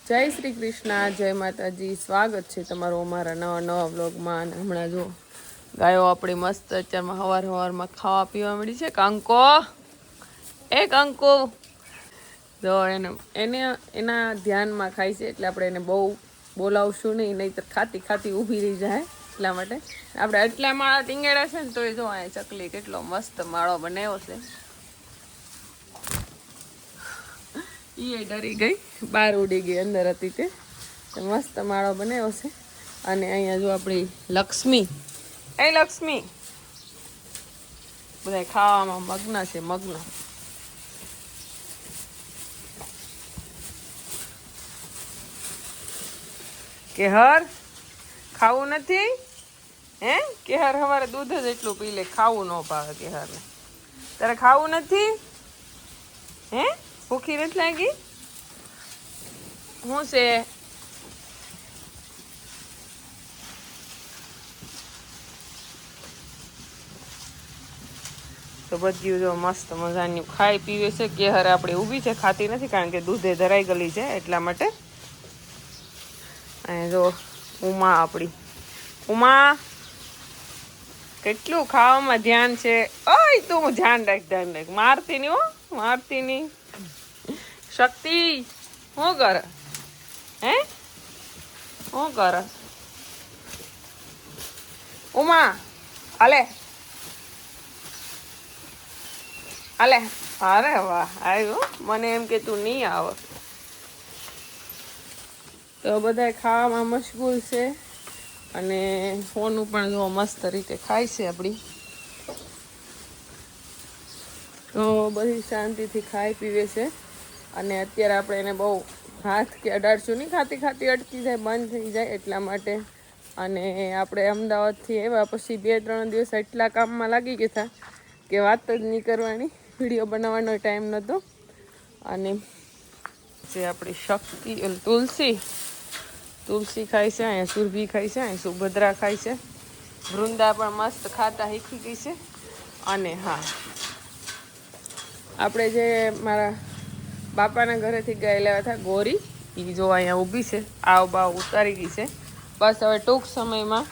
જય શ્રી કૃષ્ણ, જય માતાજી. સ્વાગત છે તમારું અમારા નવા વ્લોગમાં. અને હમણાં જો ગાયો આપણી મસ્ત અત્યારમાં સવારમાં ખાવા પીવા મળી છે. કંકો કંકો જો એને એના ધ્યાનમાં ખાય છે, એટલે આપણે એને બહુ બોલાવશું નહીં, નહીંતર ખાતી ઊભી રહી જાય. એટલા માટે આપણે એટલા માળા ટીંગેડા છે ને, તો એ જો અહીંયા ચકલી કેટલો મસ્ત માળો બનાવ્યો છે. એ ડરી ગઈ, બહાર ઉડી ગઈ, અંદર હતી તે મસ્ત માળો બનાવ્યો છે. અને અહીંયા જો આપણી લક્ષ્મી લક્ષ્મી બધા ખાવામાં મગ્ન છે, મગ્ન. કેહર ખાવું નથી? હે કેહર સવારે દૂધ જ એટલું પી લે, ખાવું ન ભાવે કેહરને. તારે ખાવું નથી? હે ભૂખી નથી લાગી? શું છે? તો બધું જો મસ્ત મજાની ખાઈ પીવે છે. કેહર આપણે ઊભી છે, ખાતી નથી, કારણ કે દૂધે ધરાઈ ગયેલી છે એટલા માટે. અને જો ઉમા આપણી ઉમા કેટલું ખાવામાં ધ્યાન છે. ઓય તું ધ્યાન રાખ, મારતી નહીં હો, મારતી નહીં. શક્તિ શું કરે? હે શું કરે ઉમા? હાલે હાલે. અરે વાહ, આવ્યું. મને એમ કે તું નહીં આવ. તો બધા ખાવામાં મશગુલ છે, અને ફોનું પણ જો મસ્ત રીતે ખાય છે આપણી. તો બધી શાંતિથી ખાઈ પીવે છે. અને અત્યારે આપણે એને બહુ હાથ કે અડાડશું નહીં, ખાતી અટકી જાય, બંધ થઈ જાય એટલા માટે. અને આપણે અમદાવાદથી આવ્યા પછી 2-3 દિવસ એટલા કામમાં લાગી ગયા હતા કે વાત જ નહીં કરવાની. વિડીયો બનાવવાનો ટાઈમ નહોતો. અને જે આપણી શક્તિ તુલસી ખાય છે, અહીંયા સુરભી ખાય છે, અહીંયા સુભદ્રા ખાય છે, વૃંદા પણ મસ્ત ખાતા શીખી ગઈ છે. અને હા, આપણે જે મારા બાપાના ઘરેથી ગયેલા હતા ગોરી, એ જો અહીંયા ઊભી છે, આવ બાવ ઉતારી ગઈ છે. બસ હવે ટૂંક સમયમાં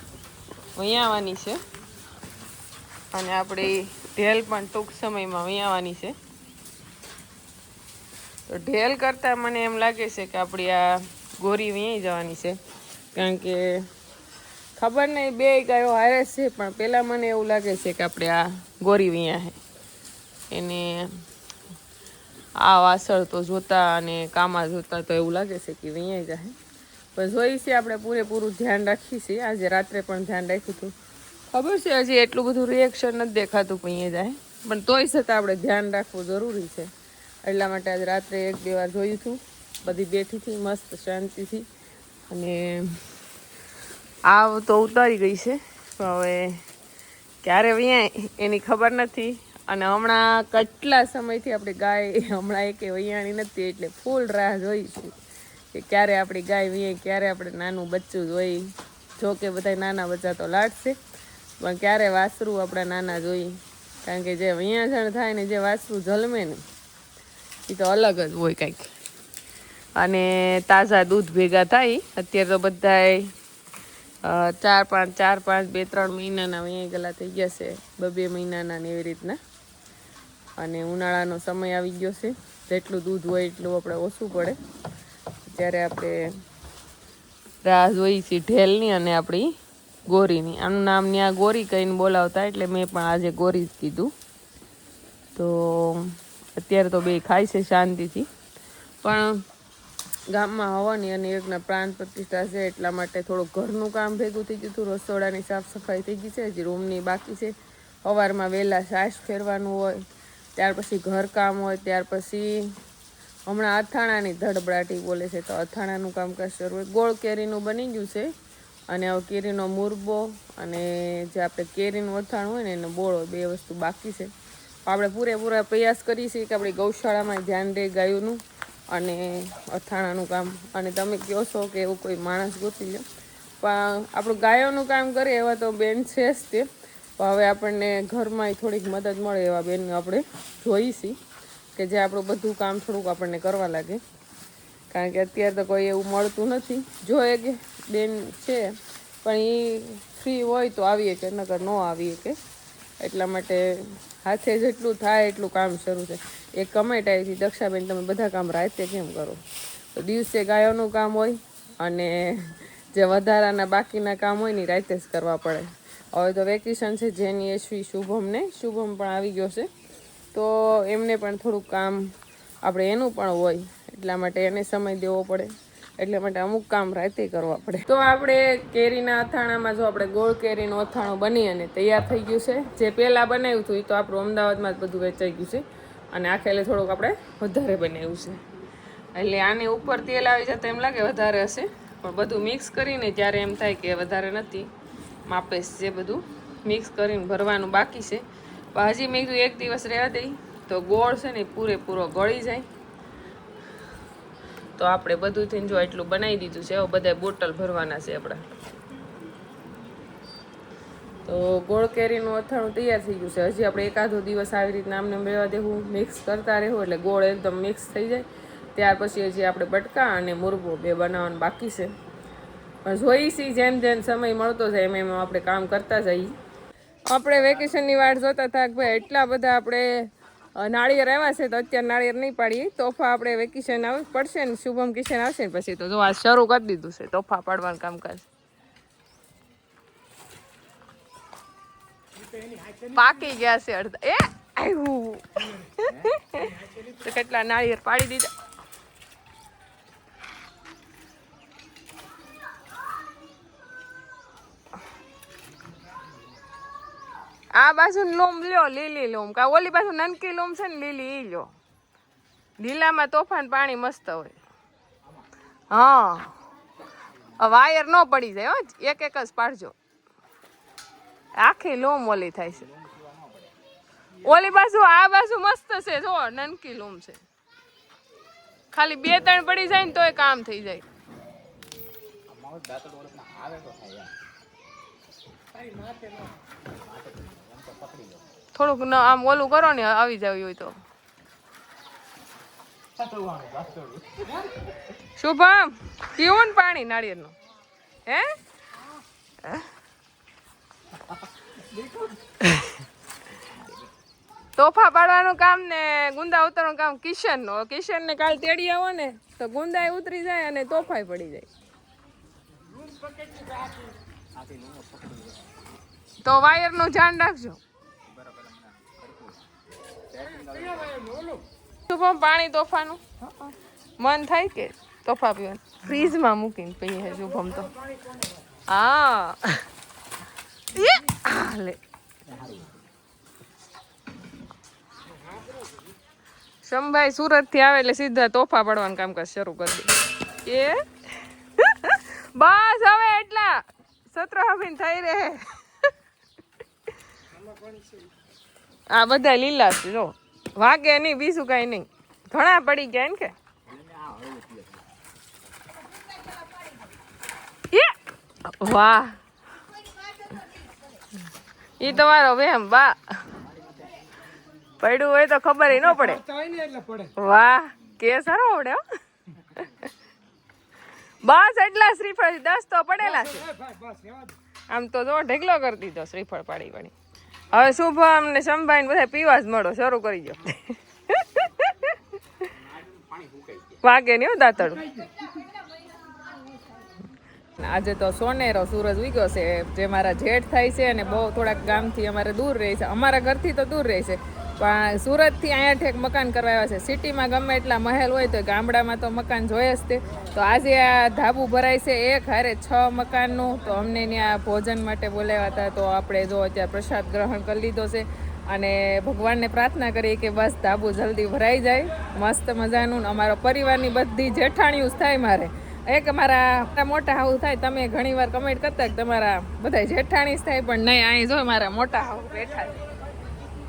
વહી આવવાની છે. અને આપણી ઢેલ પણ ટૂંક સમયમાં વહી આવવાની છે. તો ઢેલ કરતાં મને એમ લાગે છે કે આપણી આ ગોરી વહી જવાની છે, કારણ કે ખબર નહીં બે ગાયો હારે છે, પણ પહેલાં મને એવું લાગે છે કે આપણે આ ગોરી વહીયા છે. એને આ વાસળ તો જોતા અને કામા જોતા તો એવું લાગે છે કે વહીયા જાય. પણ જોઈ છે આપણે પૂરેપૂરું ધ્યાન રાખીએ છીએ. આજે રાત્રે પણ ધ્યાન રાખ્યું હતું. ખબર છે હજી એટલું બધું રિએક્શન નથી દેખાતું વહીયા જાય, પણ તોય છતાં આપણે ધ્યાન રાખવું જરૂરી છે. એટલા માટે આજે રાત્રે 1-2 વાર જોયું હતું. બધી બેઠી હતી મસ્ત શાંતિથી. અને આવ તો ઉતારી ગઈ છે, હવે ક્યારે વૈયા એની ખબર નથી. અને હમણાં કેટલા સમયથી આપણી ગાય હમણાં એકે વૈયાણી નથી, એટલે ફૂલ રાહ જોઈશું કે ક્યારે આપણી ગાય વૈયા, ક્યારે આપણે નાનું બચ્ચું જોઈ. જો કે બધા નાના બચ્ચા તો લાડશે, પણ ક્યારે વાસરું આપણા નાના જોઈ. કારણ કે જે વૈયાજણ થાય ને જે વાસરું જન્મે ને એ તો અલગ જ હોય કંઈક. અને તાજા દૂધ ભેગા થાય. અત્યારે તો બધાય 4-5, 2-3 મહિનાના વૈયા ગયેલા થઈ ગયા છે, 2 મહિનાના ને એવી રીતના. અને ઉનાળાનો સમય આવી ગયો છે, જેટલું દૂધ હોય એટલું આપણે ઓછું પડે. ત્યારે આપણે રાહ જોઈ છીએ ઢેલની અને આપણી ગોરીની. આનું નામ ત્યાં ગોરી કહીને બોલાવતા, એટલે મેં પણ આજે ગોરી જ કીધું. તો અત્યારે તો બે ખાય છે શાંતિથી, પણ ગામમાં હવાની અને એકના પ્રાણ પ્રતિષ્ઠા છે, એટલા માટે થોડુંક ઘરનું કામ ભેગું થઈ ગયું હતું. રસોડાની સાફ સફાઈ થઈ ગઈ છે, હજી રૂમની બાકી છે. સવારમાં વહેલા સાસ ફેરવાનું હોય, ત્યાર પછી ઘરકામ હોય, ત્યાર પછી હમણાં અથાણાની ધડબડાટી બોલે છે, તો અથાણાનું કામકાજ શરૂ હોય. ગોળ કેરીનું બની ગયું છે, અને હવે કેરીનો મુરબો અને જે આપણે કેરીનું અથાણું હોય ને એનો બોળો, 2 વસ્તુ બાકી છે. આપણે પૂરેપૂરા પ્રયાસ કરીએ છીએ કે આપણી ગૌશાળામાં ધ્યાન રહે ગાયોનું અને અથાણાનું કામ. અને તમે કહો છો કે એવું કોઈ માણસ ગોતી લો, પણ આપણું ગાયોનું કામ કરે એવા તો બેન છે જ તે. પણ હવે આપણને ઘરમાં થોડીક મદદ મળે એવા બેન આપણે જોઈશી, કે જે આપણું બધું કામ થોડુંક આપણને કરવા લાગે. કારણ કે અત્યારે તો કોઈ એવું મળતું નથી. જો એક બેન છે પણ એ ફ્રી હોય તો આવીએ કે નકર ન આવીએ કે, એટલા માટે હાથે જેટલું થાય એટલું કામ શરૂ છે. એક કમેન્ટ આવી હતી, દક્ષાબેન તમે બધા કામ રાતે કેમ કરો? તો દિવસે ગાયોનું કામ હોય અને જે વધારાના બાકીના કામ હોય ને રાતે જ કરવા પડે. હવે તો વેકેશન છે, જેની એસવી શુભમ પણ આવી ગયો છે, તો એમને પણ થોડુંક કામ આપણે એનું પણ હોય, એટલા માટે એને સમય દેવો પડે, એટલા માટે અમુક કામ રાતે કરવા પડે. તો આપણે કેરીના અથાણામાં જો આપણે ગોળ કેરીનું અથાણું બની અને તૈયાર થઈ ગયું છે. જે પહેલાં બનાવ્યું હતું એ તો આપણું અમદાવાદમાં જ બધું વેચાઈ ગયું છે અને આખેલે થોડુંક આપણે વધારે બનાવ્યું છે. એટલે આની ઉપર તેલ આવી જતા એમ લાગે વધારે હશે, પણ બધું મિક્સ કરીને ત્યારે એમ થાય કે વધારે નથી, માપે જે બધું મિક્સ કરીને ભરવાનું બાકી છે. પણ હજી મેં કીધું એક દિવસ રહેવા દઈ તો ગોળ છે ને પૂરેપૂરો ગળી જાય. તો આપણે બધું થઈને જો એટલું બનાવી દીધું છે. હવે બધા બોટલ ભરવાના છે આપણા. તો ગોળ કેરીનું અથાણું તૈયાર થઈ ગયું છે. હજી આપણે એકાદો દિવસ આવી રીતના આમને મેળવા દેવું, મિક્સ કરતા રહેવું એટલે ગોળ એકદમ મિક્સ થઈ જાય. ત્યાર પછી હજી આપણે બટકા અને મુરબો બે બનાવવાનું બાકી છે. પણ જોઈશી જેમ જેમ સમય મળતો જાય એમ આપણે કામ કરતા જઈએ. આપણે વેકેશનની વાટ જોતા હતા કે ભાઈ એટલા બધા આપણે નાળિયેર આવ્યા છે, તો અત્યારે નાળિયેર નહીં પાડીએ. તોફા આપણે વેકેશન આવવું પડશે ને, શુભમ કિશન આવશે ને પછી તો જો આ શરૂ કરી દીધું છે તોફા પાડવાનું કામકાજ. પાકી ગયા છે અડધા. એ આવ્યું તો કેટલા નાળિયેર પાડી દીધા. આ બાજુ લોમ લ્યો, લીલી લોમ, કા ઓલી બાજુ નનકી લોમ છે ને લીલી ઈ લ્યો. લીલામાં તોફાન પાણી મસ્ત હોય. હા, વાયર ન પડી જાય હો, એક એક જ પાડજો. આખી લોમ ઓલી થાય છે. ઓલી બાજુ આ બાજુ મસ્ત છે, જો નનકી લોમ છે. ખાલી 2-3 પડી જાય ને તોય કામ થઈ જાય. થોડુંક આમ ઓલું કરો ને આવી જાવ હોય તો. શુભમ પીવું ને પાણી નાળિયેરનું? હે તોફા પાડવાનું કામ ને ગુંદા ઉતરવાનું કામ કિશનનું. કિશનને કાલ તેડી આવો ને તો ગુંદાય ઉતરી જાય અને તોફાય પડી જાય. તો વાયરનું ધ્યાન રાખજો. શુભમ પાણી તોફાનું મન થાય કે તોફા પીવાનું ફ્રીજમાં મૂકીને પીએ શુભમ તો. હા લે શમભાઈ સુરત થી આવે એટલે સીધા તોફા પાડવાનું કામકાજ શરૂ કરી દે. એ બસ હવે એટલા સત્ર હબીન થઈ રહે. આ બધા લીલા છે જો, વાગે નહીં બીજું કઈ નહીં. ઘણા પડી ગયા ને કે વાહ, ઈ તમારો વેમ. વાહ, પડ્યું હોય તો ખબર ન પડે. વાહ, કે સારો આવડે. બસ એટલા શ્રીફળ 10 તો પડેલા છે. આમ તો જો ઢગલો કરી દીધો શ્રીફળ પાડી પાડી. હવે શુભમ ને શંભાઈ બધા પીવા જ મળો, શરૂ કરી દો. વાગે નહીં દાંતડું. આજે તો સોનેરો સૂરજ ઉગ્યો છે. જે મારા જેઠ થાય છે અને બહુ થોડાક ગામથી અમારે દૂર રહે છે. અમારા ઘરથી તો દૂર રહે છે, પણ સુરતથી અહીંયા ઠેક મકાન કરવા આવ્યા છે. સિટીમાં ગમે એટલા મહેલ હોય તો ગામડામાં તો મકાન જોઈએ જ તે. તો આજે આ ધાબુ ભરાય છે એક હારે 6 મકાનનું. તો અમને ત્યાં ભોજન માટે બોલાવ્યા હતા. તો આપણે જો અત્યારે પ્રસાદ ગ્રહણ કરી લીધો છે અને ભગવાનને પ્રાર્થના કરીએ કે બસ ધાબુ જલ્દી ભરાઈ જાય મસ્ત મજાનું. અમારો પરિવારની બધી જેઠાણીઓ થાય. મારે એક મારા મોટા હાઉ થાય. તમે ઘણી વાર કમેન્ટ કરતા કે તમારા બધા જેઠાણી થાય, પણ નહીં, અહીં જો મારા મોટા હાઉ બેઠા છે.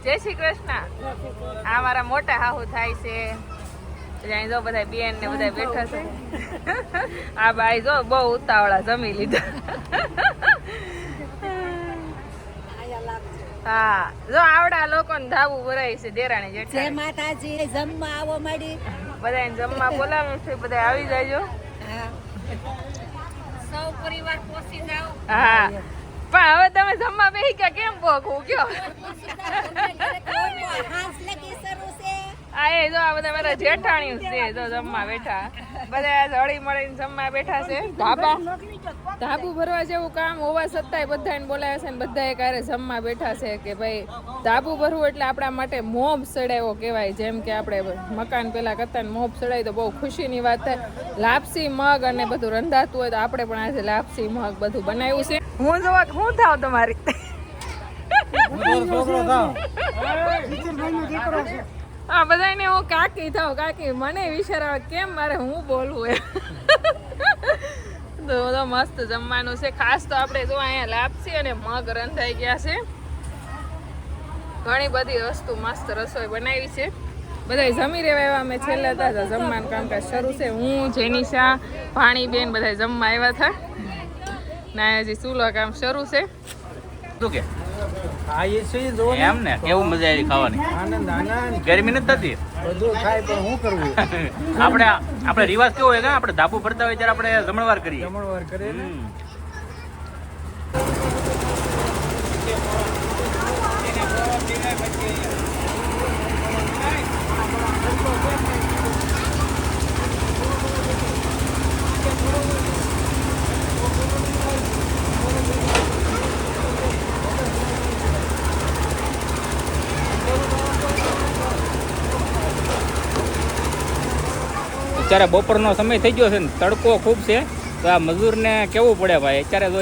જય શ્રી કૃષ્ણ. આ મારા મોટા હાહુ થાય છે. અહીં જો બધા બેન ને બધા બેઠા છે. આ બાઈ જો બહુ ઉતાવળા જમી લીધા. હા જો આવડા લોકો ને ધાબુ ભરાય છે. દેરાણી જેઠાણી. જય માતાજી. જમવા આવો મળી. બધાને જમવા બોલાવે છે, બધા આવી જાયજો. સૌ પરિવાર પોસી જાવ. હા પણ હવે તમે જમવા બેહી ગયા કેમ ભોગવું કયો? આ એ જો આ બધા મારા જેઠાણીઓ છે, જો જમવા બેઠા બધા હળી મળીને જમવા બેઠા છે. ધાબુ ભરવા જેવું કામ હોવા છતાંય બધાને બોલાવે છે ને બધા કારે જમવા બેઠા છે કે ભાઈ ધાબુ ભરવું એટલે આપણા માટે મોભ સડાયો કહેવાય. જેમ કે આપણે મકાન પેલા કરતા મોભ સડાય તો બહુ ખુશીની વાત થાય. લાપસી મગ અને બધું રંધાતું હોય તો આપણે પણ આજે લાપસી મગ બધું બનાવ્યું છે. હું જોવા હું થાવ તમારી હા બધાને હું કાકી થાવ. કાકી મને વિચાર આવે કેમ મારે હું બોલવું એ. તો મસ્ત જમવાનું છે. ખાસ તો આપણે જો અહીંયા લાપસી અને મગ રંધાઈ ગયા છે. ઘણી બધી વસ્તુ મસ્ત રસોઈ બનાવી છે. બધા જમી રહેવા એવા અમે છેલ્લા હતા જમવાનું કામકાજ શરૂ છે. હું જેનિશા ભાણીબેન બધા જમવા આવ્યા હતા ના હજી ચૂલો કામ શરૂ છે. શું કે એમ ને કેવું મજા આવી ખાવાની? ગરમી નથી થતી બધું ખાય પણ શું કરવું? આપણે રિવાજ કેવો હોય કે આપણે ધાબુ ભરતા હોય ત્યારે આપણે જમણવાર કરીએ. જમણવાર કરે ને. અત્યારે બપોરનો સમય થઈ ગયો છે ને તડકો ખૂબ છે તો આ મજૂરને કેવું પડે ભાઈ. અત્યારે તો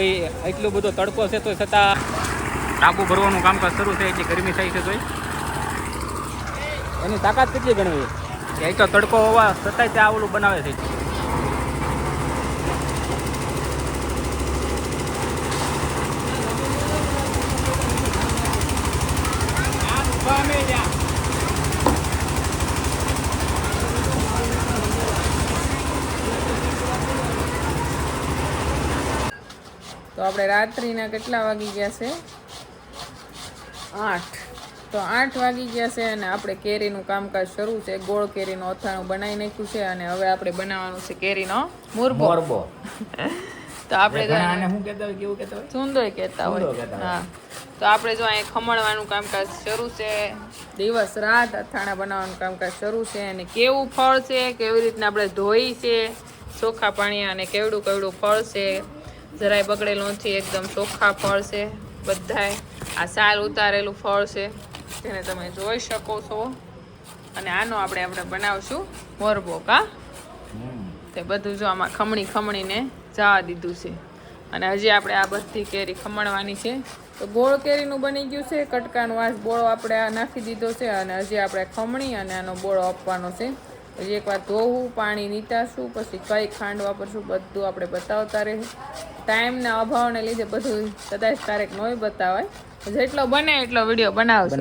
એટલો બધો તડકો છે તો છતાં ધાબુ ભરવાનું કામકાજ શરૂ થાય એટલી ગરમી થાય છે તો એની તાકાત કેટલી ગણવી કે એ તો તડકો હોવા છતાંય ત્યાં ઓલું બનાવે છે. તો આપણે રાત્રિના કેટલા વાગી ગયા છે? 8. તો 8 વાગી ગયા છે અને આપણે કેરીનું કામકાજ શરૂ છે. ગોળ કેરીનું અથાણું બનાવી નાખ્યું છે અને હવે આપણે બનાવવાનું છે કેરીનો મુરબો. તો આપણે શું કહેતા હોય કેવું કહેતા હોય? સુંદર કહેતા હોય. હા તો આપણે જો અહીંયા ખમણવાનું કામકાજ શરૂ છે. દિવસ રાત અથાણા બનાવવાનું કામકાજ શરૂ છે. અને કેવું ફળ છે, કેવી રીતના આપણે ધોઈ છે ચોખ્ખા પાણી અને કેવડું કેવડું ફળ છે. જરાય બગડેલું નથી, એકદમ ચોખ્ખા ફળ છે બધાય. આ સાલ ઉતારેલું ફળ છે જેને તમે જોઈ શકો છો. અને આનો આપણે બનાવશું મોરબો. કા તે બધું જો આમાં ખમણીને જવા દીધું છે. અને હજી આપણે આ બધી કેરી ખમણવાની છે. તો ગોળ કેરીનું બની ગયું છે. કટકાનો વાસ બોળો આપણે આ નાખી દીધો છે અને હજી આપણે ખમણી અને આનો બોળો આપવાનો છે. હજી એકવાર ધોવું, પાણી નીતાશું, પછી કઈ ખાંડ વાપરશું બધું આપણે બતાવતા રહીશું. ટાઈમના અભાવને લીધે બધું કદાચ ક્યારેક નોય બતાવાય. જેટલો બને એટલો વિડીયો બનાવશું.